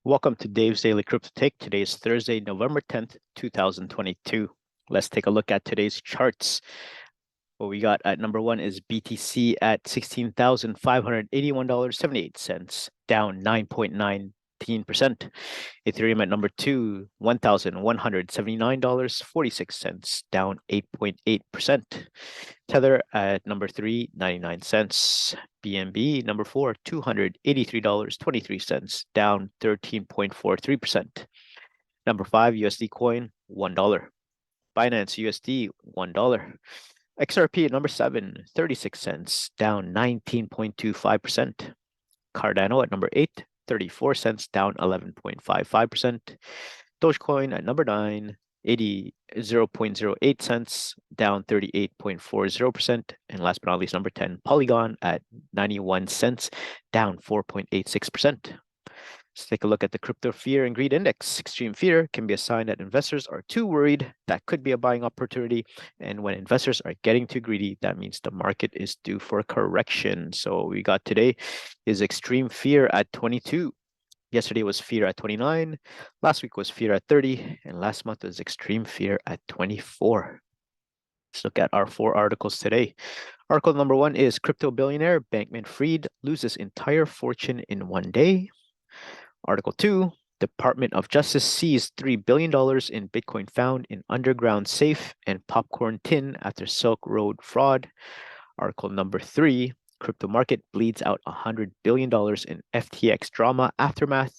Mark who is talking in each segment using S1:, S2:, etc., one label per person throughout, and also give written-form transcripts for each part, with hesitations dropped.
S1: Welcome to Dave's Daily Crypto Take. Today is Thursday, November 10th, 2022. Let's take a look at today's charts. What we got at number one is BTC at $16,581.78, down 9.19%. Ethereum at number two, $1,179.46, down 8.8%. Tether at number three, 99 cents. BNB number four, $283.23, down 13.43%. Number five, USD coin, $1. Binance USD, $1. XRP at number seven, 36 cents, down 19.25%. Cardano at number eight, 34 cents, down 11.55%. Dogecoin at number nine, 0.08 cents, down 38.40%. And last but not least, number 10, Polygon at 91 cents, down 4.86%. Let's take a look at the crypto fear and greed index. Extreme fear can be a sign that investors are too worried. That could be a buying opportunity. And when investors are getting too greedy, that means the market is due for a correction. So we got today is extreme fear at 22. Yesterday was fear at 29. Last week was fear at 30. And last month was extreme fear at 24. Let's look at our four articles today. Article number one is Crypto Billionaire Bankman-Fried loses entire fortune in one day. Article 2, Department of Justice seized $3 billion in Bitcoin found in underground safe and popcorn tin after Silk Road fraud. Article number 3, crypto market bleeds out $100 billion in FTX drama aftermath.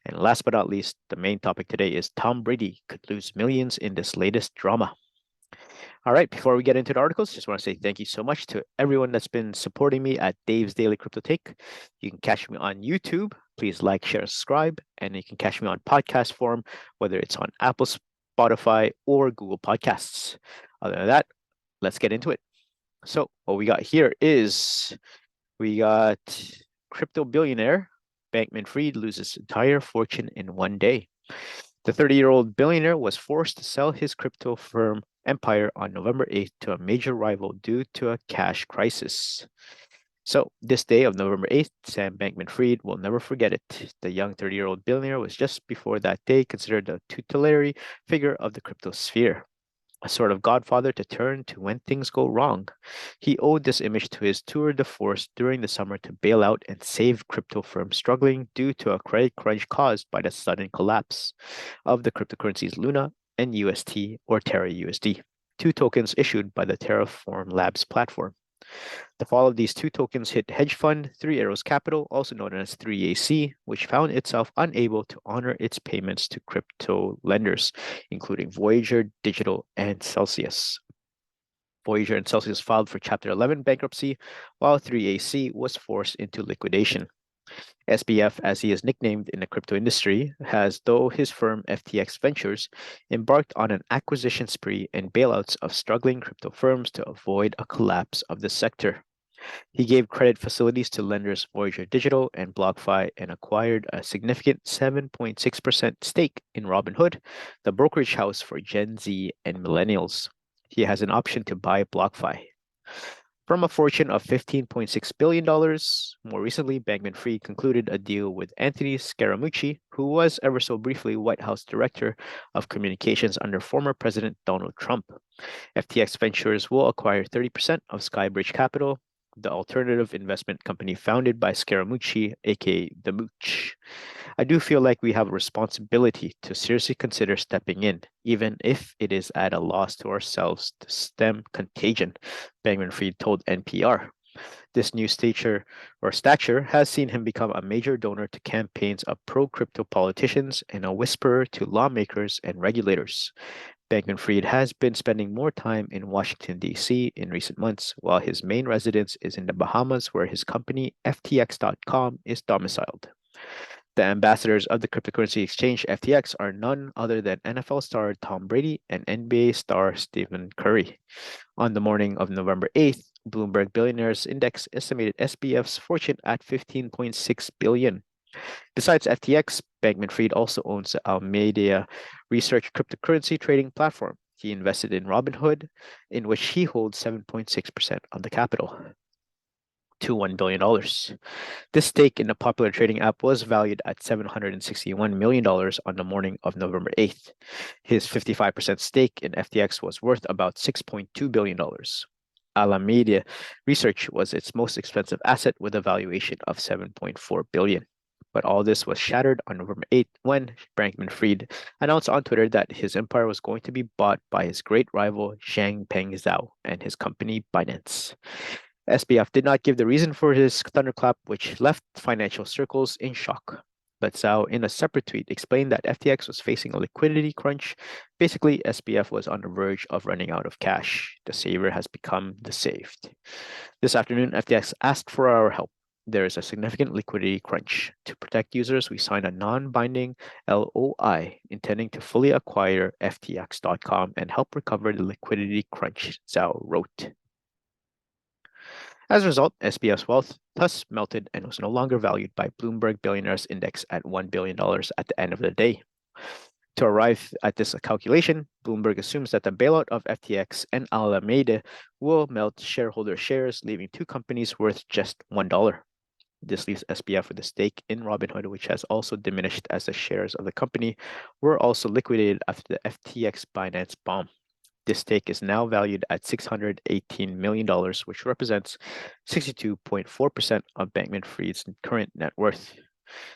S1: And last but not least, the main topic today is Tom Brady could lose millions in this latest drama. All right, before we get into the articles, just want to say thank you so much to everyone that's been supporting me at Dave's Daily Crypto Take. You can catch me on YouTube. Please like, share, subscribe. And you can catch me on podcast form, whether it's on Apple, Spotify, or Google Podcasts. Other than that, let's get into it. So what we got here is we got crypto billionaire Bankman-Fried loses entire fortune in one day. The 30-year-old billionaire was forced to sell his crypto firm empire on November 8th to a major rival due to a cash crisis. So this day of November 8th, Sam Bankman-Fried will never forget it. The young 30-year-old billionaire was just before that day considered a tutelary figure of the crypto sphere, a sort of godfather to turn to when things go wrong. He owed this image to his tour de force during the summer to bail out and save crypto firms struggling due to a credit crunch caused by the sudden collapse of the cryptocurrencies Luna and UST or TerraUSD, two tokens issued by the Terraform Labs platform. The fall of these two tokens hit hedge fund Three Arrows Capital, also known as 3AC, which found itself unable to honor its payments to crypto lenders, including Voyager, Digital, and Celsius. Voyager and Celsius filed for Chapter 11 bankruptcy, while 3AC was forced into liquidation. SBF, as he is nicknamed in the crypto industry, has, though his firm FTX Ventures, embarked on an acquisition spree and bailouts of struggling crypto firms to avoid a collapse of the sector. He gave credit facilities to lenders Voyager Digital and BlockFi and acquired a significant 7.6% stake in Robinhood, the brokerage house for Gen Z and millennials. He has an option to buy BlockFi. From a fortune of $15.6 billion, more recently, Bankman-Fried concluded a deal with Anthony Scaramucci, who was ever so briefly White House Director of Communications under former President Donald Trump. FTX Ventures will acquire 30% of Skybridge Capital, the alternative investment company founded by Scaramucci, aka The Mooch. I do feel like we have a responsibility to seriously consider stepping in, even if it is at a loss to ourselves to stem contagion, Bankman-Fried told NPR. This new stature has seen him become a major donor to campaigns of pro-crypto politicians and a whisperer to lawmakers and regulators. Bankman-Fried has been spending more time in Washington, D.C. in recent months, while his main residence is in the Bahamas, where his company, FTX.com, is domiciled. The ambassadors of the cryptocurrency exchange FTX are none other than NFL star Tom Brady and NBA star Stephen Curry. On the morning of November 8th, Bloomberg Billionaires Index estimated SBF's fortune at $15.6 billion. Besides FTX, Bankman-Fried also owns the Alameda Research cryptocurrency trading platform. He invested in Robinhood, in which he holds 7.6% of the capital. to $1 billion. This stake in the popular trading app was valued at $761 million on the morning of November 8th. His 55% stake in FTX was worth about $6.2 billion. Alameda Research was its most expensive asset with a valuation of $7.4 billion. But all this was shattered on November 8th when Bankman-Fried announced on Twitter that his empire was going to be bought by his great rival Changpeng Zhao and his company Binance. SBF did not give the reason for his thunderclap, which left financial circles in shock. But Zhao, in a separate tweet, explained that FTX was facing a liquidity crunch. Basically, SBF was on the verge of running out of cash. The saver has become the saved. This afternoon, FTX asked for our help. There is a significant liquidity crunch. To protect users, we signed a non-binding LOI intending to fully acquire FTX.com and help recover the liquidity crunch, Zhao wrote. As a result, SBF's wealth thus melted and was no longer valued by Bloomberg Billionaires Index at $1 billion at the end of the day. To arrive at this calculation, Bloomberg assumes that the bailout of FTX and Alameda will melt shareholder shares, leaving two companies worth just $1. This leaves SBF with a stake in Robinhood, which has also diminished as the shares of the company were also liquidated after the FTX Binance bomb. This stake is now valued at $618 million, which represents 62.4% of Bankman-Fried's current net worth.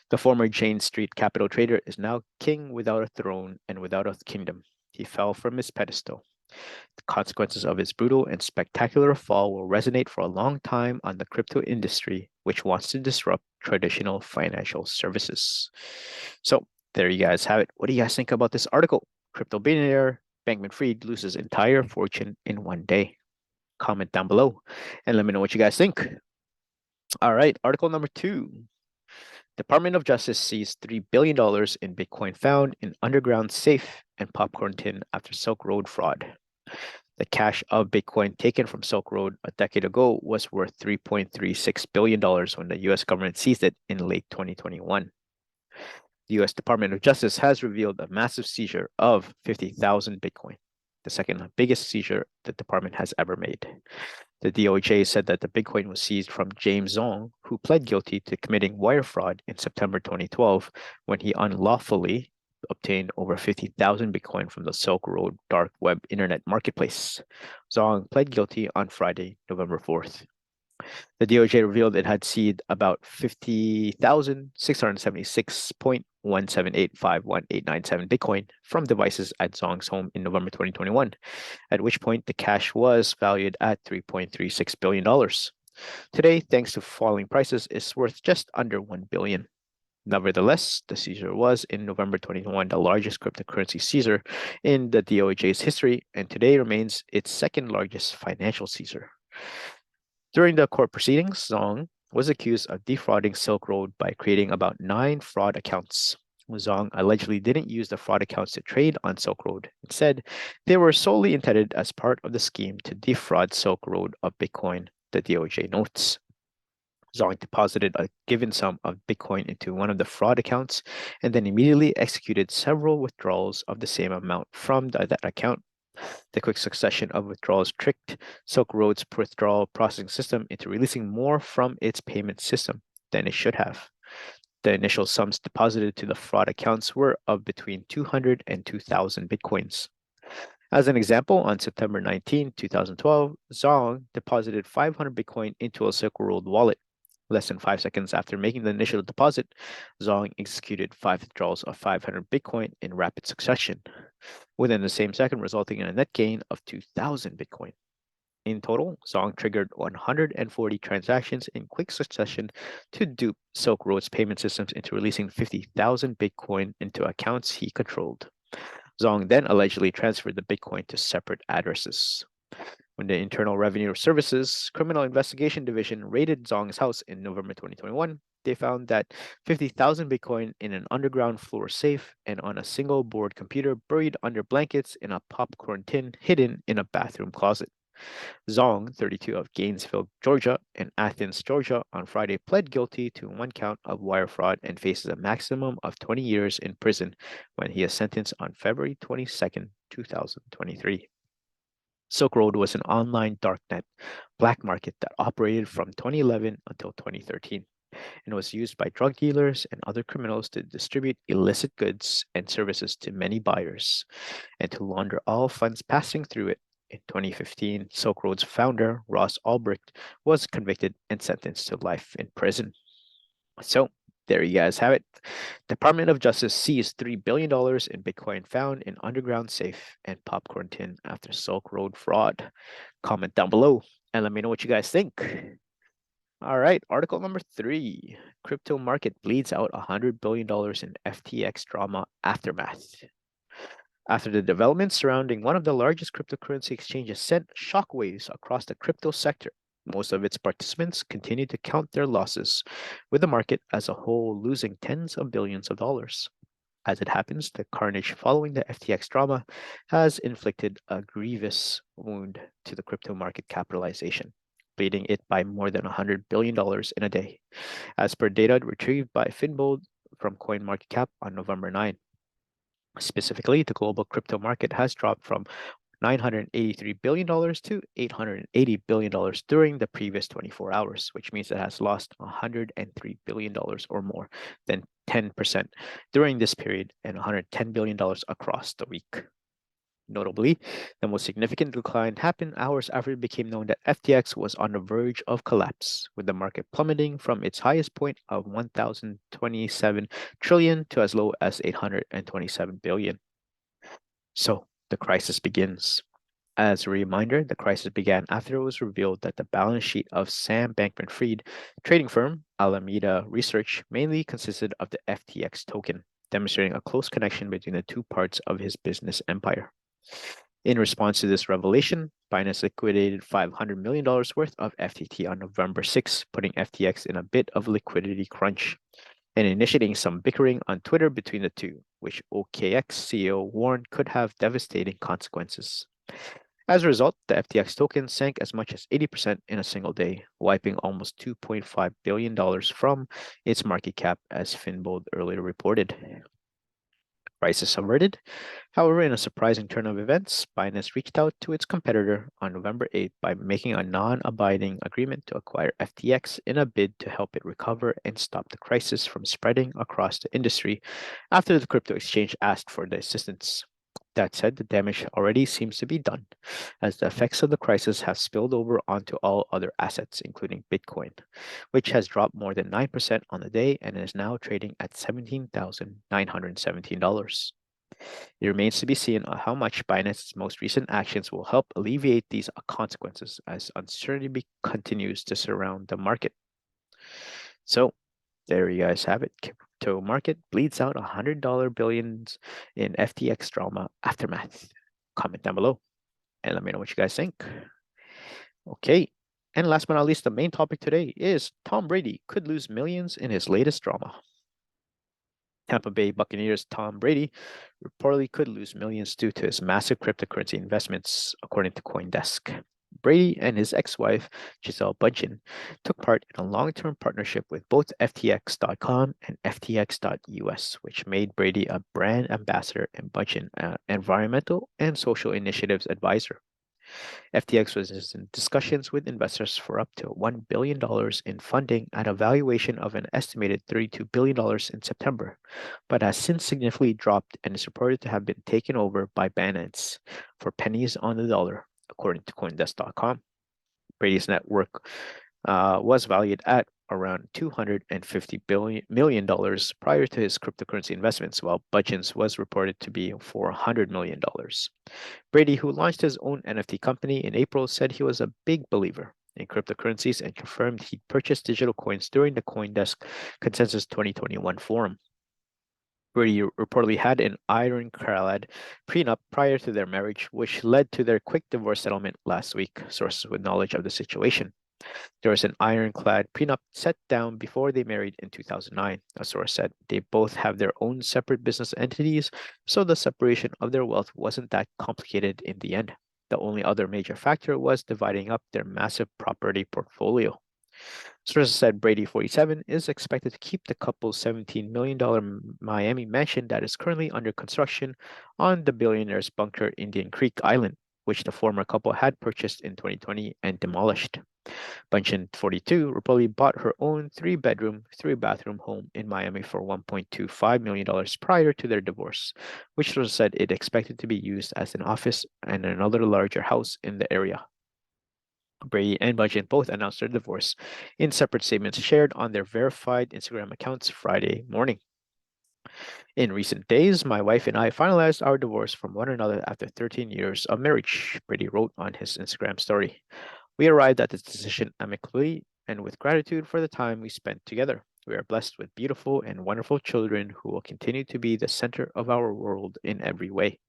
S1: The former Jane Street capital trader is now king without a throne and without a kingdom. He fell from his pedestal. The consequences of his brutal and spectacular fall will resonate for a long time on the crypto industry, which wants to disrupt traditional financial services. So there you guys have it. What do you guys think about this article? Crypto billionaire Bankman-Fried loses entire fortune in one day. Comment down below and let me know what you guys think. All right, article number 2. Department of Justice seized $3 billion in Bitcoin found in underground safe and popcorn tin after Silk Road fraud. The cache of Bitcoin taken from Silk Road a decade ago was worth $3.36 billion when the U.S. government seized it in late 2021. The U.S. Department of Justice has revealed a massive seizure of 50,000 Bitcoin, the second biggest seizure the department has ever made. The DOJ said that the Bitcoin was seized from James Zong, who pled guilty to committing wire fraud in September 2012 when he unlawfully obtained over 50,000 Bitcoin from the Silk Road dark web internet marketplace. Zong pled guilty on Friday, November 4th. The DOJ revealed it had seized about 50,676.17851,897 Bitcoin from devices at Zong's home in November 2021, at which point the cash was valued at $3.36 billion. Today, thanks to falling prices, it's worth just under $1 billion. Nevertheless, the seizure was in November 2021 the largest cryptocurrency seizure in the DOJ's history, and today remains its second largest financial seizure. During the court proceedings, Zong was accused of defrauding Silk Road by creating about 9 fraud accounts. Zong allegedly didn't use the fraud accounts to trade on Silk Road. Instead, they were solely intended as part of the scheme to defraud Silk Road of Bitcoin, the DOJ notes. Zong deposited a given sum of Bitcoin into one of the fraud accounts and then immediately executed several withdrawals of the same amount from that account. The quick succession of withdrawals tricked Silk Road's withdrawal processing system into releasing more from its payment system than it should have. The initial sums deposited to the fraud accounts were of between 200 and 2,000 Bitcoins. As an example, on September 19, 2012, Zong deposited 500 Bitcoin into a Silk Road wallet. Less than 5 seconds after making the initial deposit, Zong executed 5 withdrawals of 500 Bitcoin in rapid succession, within the same second resulting in a net gain of 2,000 Bitcoin. In total, Zong triggered 140 transactions in quick succession to dupe Silk Road's payment systems into releasing 50,000 Bitcoin into accounts he controlled. Zong then allegedly transferred the Bitcoin to separate addresses. When the Internal Revenue Service's Criminal Investigation Division raided Zong's house in November 2021, they found that 50,000 Bitcoin in an underground floor safe and on a single board computer buried under blankets in a popcorn tin hidden in a bathroom closet. Zong, 32 of Gainesville, Georgia, and Athens, Georgia, on Friday pled guilty to 1 count of wire fraud and faces a maximum of 20 years in prison when he is sentenced on February 22, 2023. Silk Road was an online darknet black market that operated from 2011 until 2013 and was used by drug dealers and other criminals to distribute illicit goods and services to many buyers and to launder all funds passing through it. In 2015, Silk Road's founder, Ross Ulbricht, was convicted and sentenced to life in prison. So, there you guys have it. Department of Justice seized $3 billion in Bitcoin found in underground safe and popcorn tin after Silk Road fraud. Comment down below and let me know what you guys think. All right, article number 3. Crypto market bleeds out $100 billion in FTX drama aftermath. After the developments surrounding one of the largest cryptocurrency exchanges sent shockwaves across the crypto sector, most of its participants continue to count their losses, with the market as a whole losing tens of billions of dollars. As it happens, the carnage following the FTX drama has inflicted a grievous wound to the crypto market capitalization, bleeding it by more than $100 billion in a day, as per data retrieved by Finbold from CoinMarketCap on November 9. Specifically, the global crypto market has dropped from $983 billion to $880 billion during the previous 24 hours, which means it has lost $103 billion or more than 10% during this period and $110 billion across the week. Notably, the most significant decline happened hours after it became known that FTX was on the verge of collapse, with the market plummeting from its highest point of 1,027 trillion to as low as 827 billion. So, the crisis begins. As a reminder, the crisis began after it was revealed that the balance sheet of Sam Bankman-Fried trading firm Alameda Research mainly consisted of the FTX token, demonstrating a close connection between the two parts of his business empire. In response to this revelation, Binance liquidated $500 million worth of FTT on November 6, putting FTX in a bit of a liquidity crunch and initiating some bickering on Twitter between the two, which OKX CEO warned could have devastating consequences. As a result, the FTX token sank as much as 80% in a single day, wiping almost $2.5 billion from its market cap, as Finbold earlier reported. Crisis averted. However, in a surprising turn of events, Binance reached out to its competitor on November 8 by making a non-abiding agreement to acquire FTX in a bid to help it recover and stop the crisis from spreading across the industry after the crypto exchange asked for the assistance. That said, the damage already seems to be done, as the effects of the crisis have spilled over onto all other assets, including Bitcoin, which has dropped more than 9% on the day and is now trading at $17,917. It remains to be seen how much Binance's most recent actions will help alleviate these consequences as uncertainty continues to surround the market. So, there you guys have it. Crypto market bleeds out $100 billions in FTX drama aftermath. Comment down below and let me know what you guys think. Okay, and last but not least, the main topic today is Tom Brady could lose millions in his latest drama. Tampa Bay Buccaneers Tom Brady reportedly could lose millions due to his massive cryptocurrency investments, according to CoinDesk. Brady and his ex-wife, Gisele Bündchen, took part in a long-term partnership with both FTX.com and FTX.US, which made Brady a brand ambassador and Bündchen an environmental and social initiatives advisor. FTX was in discussions with investors for up to $1 billion in funding at a valuation of an estimated $32 billion in September, but has since significantly dropped and is reported to have been taken over by Binance for pennies on the dollar, according to CoinDesk.com. Brady's net worth was valued at around $250 million prior to his cryptocurrency investments, while Bündchen's was reported to be $400 million. Brady, who launched his own NFT company in April, said he was a big believer in cryptocurrencies and confirmed he'd purchased digital coins during the CoinDesk Consensus 2021 forum. Brady reportedly had an ironclad prenup prior to their marriage, which led to their quick divorce settlement last week, sources with knowledge of the situation. There was an ironclad prenup set down before they married in 2009, a source said. They both have their own separate business entities, so the separation of their wealth wasn't that complicated in the end. The only other major factor was dividing up their massive property portfolio. Sources said Brady, 47, is expected to keep the couple's $17 million Miami mansion that is currently under construction on the billionaire's bunker Indian Creek Island. which the former couple had purchased in 2020 and demolished. Bunchen, 42, reportedly bought her own 3-bedroom, 3-bathroom home in Miami for $1.25 million prior to their divorce, which was said it expected to be used as an office and another larger house in the area. Brady and Bunchen both announced their divorce in separate statements shared on their verified Instagram accounts Friday morning. In recent days, my wife and I finalized our divorce from one another after 13 years of marriage, Brady wrote on his Instagram story. We arrived at this decision amicably and with gratitude for the time we spent together. We are blessed with beautiful and wonderful children who will continue to be the center of our world in every way.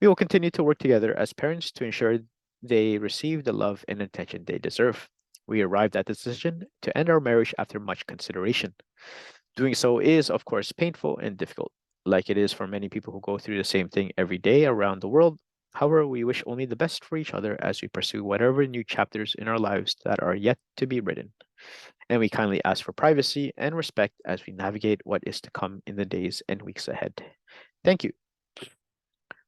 S1: We will continue to work together as parents to ensure they receive the love and attention they deserve. We arrived at the decision to end our marriage after much consideration. Doing so is, of course, painful and difficult, like it is for many people who go through the same thing every day around the world. However, we wish only the best for each other as we pursue whatever new chapters in our lives that are yet to be written. And we kindly ask for privacy and respect as we navigate what is to come in the days and weeks ahead. Thank you.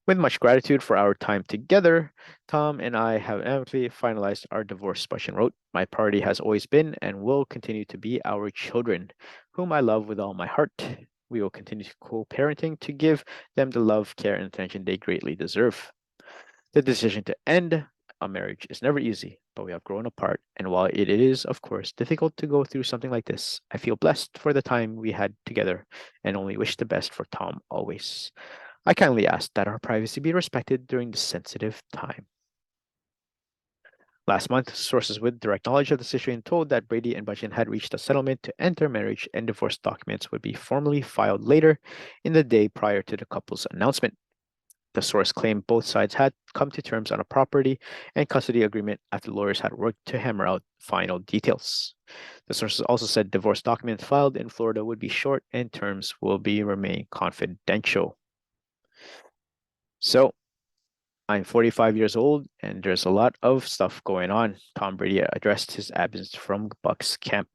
S1: With much gratitude for our time together, Tom and I have amicably finalized our divorce, Bushin wrote. My priority has always been and will continue to be our children, whom I love with all my heart. We will continue co-parenting to give them the love, care, and attention they greatly deserve. The decision to end a marriage is never easy, but we have grown apart. And while it is, of course, difficult to go through something like this, I feel blessed for the time we had together and only wish the best for Tom always. I kindly ask that our privacy be respected during this sensitive time. Last month, sources with direct knowledge of the situation told that Brady and Bunchen had reached a settlement to end their marriage and divorce documents would be formally filed later in the day prior to the couple's announcement. The source claimed both sides had come to terms on a property and custody agreement after lawyers had worked to hammer out final details. The sources also said divorce documents filed in Florida would be short and terms will remain confidential. So, I'm 45 years old and there's a lot of stuff going on. Tom Brady addressed his absence from Bucks camp.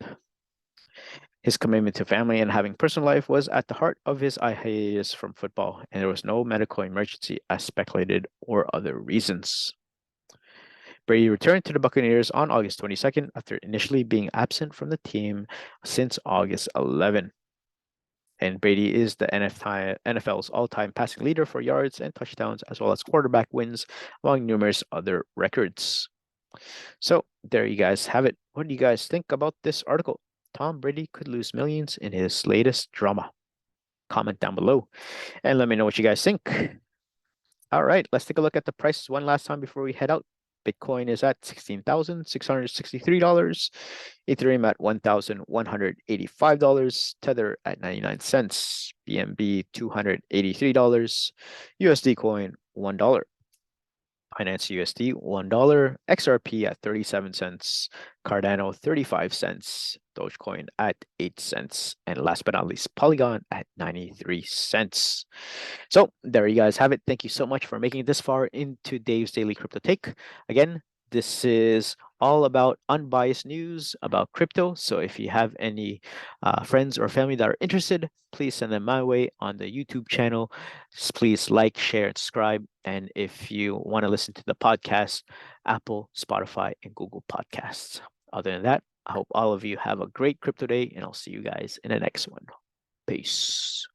S1: His commitment to family and having personal life was at the heart of his hiatus from football, and there was no medical emergency as speculated or other reasons. Brady returned to the Buccaneers on August 22nd after initially being absent from the team since August 11. And Brady is the NFL's all-time passing leader for yards and touchdowns, as well as quarterback wins, among numerous other records. So there you guys have it. What do you guys think about this article? Tom Brady could lose millions in his latest drama. Comment down below and let me know what you guys think. All right, let's take a look at the prices one last time before we head out. Bitcoin is at $16,663. Ethereum at $1,185. Tether at 99 cents. BNB $283. USD coin $1. Binance USD $1. XRP at 37 cents. Cardano 35 cents. Dogecoin at 8 cents. And last but not least, Polygon at 93 cents. So there you guys have it. Thank you so much for making it this far into Dave's Daily Crypto Take. Again, this is all about unbiased news about crypto. So if you have any friends or family that are interested, please send them my way on the YouTube channel. Just please like, share, and subscribe. And if you want to listen to the podcast, Apple, Spotify, and Google Podcasts. Other than that, I hope all of you have a great crypto day, and I'll see you guys in the next one. Peace.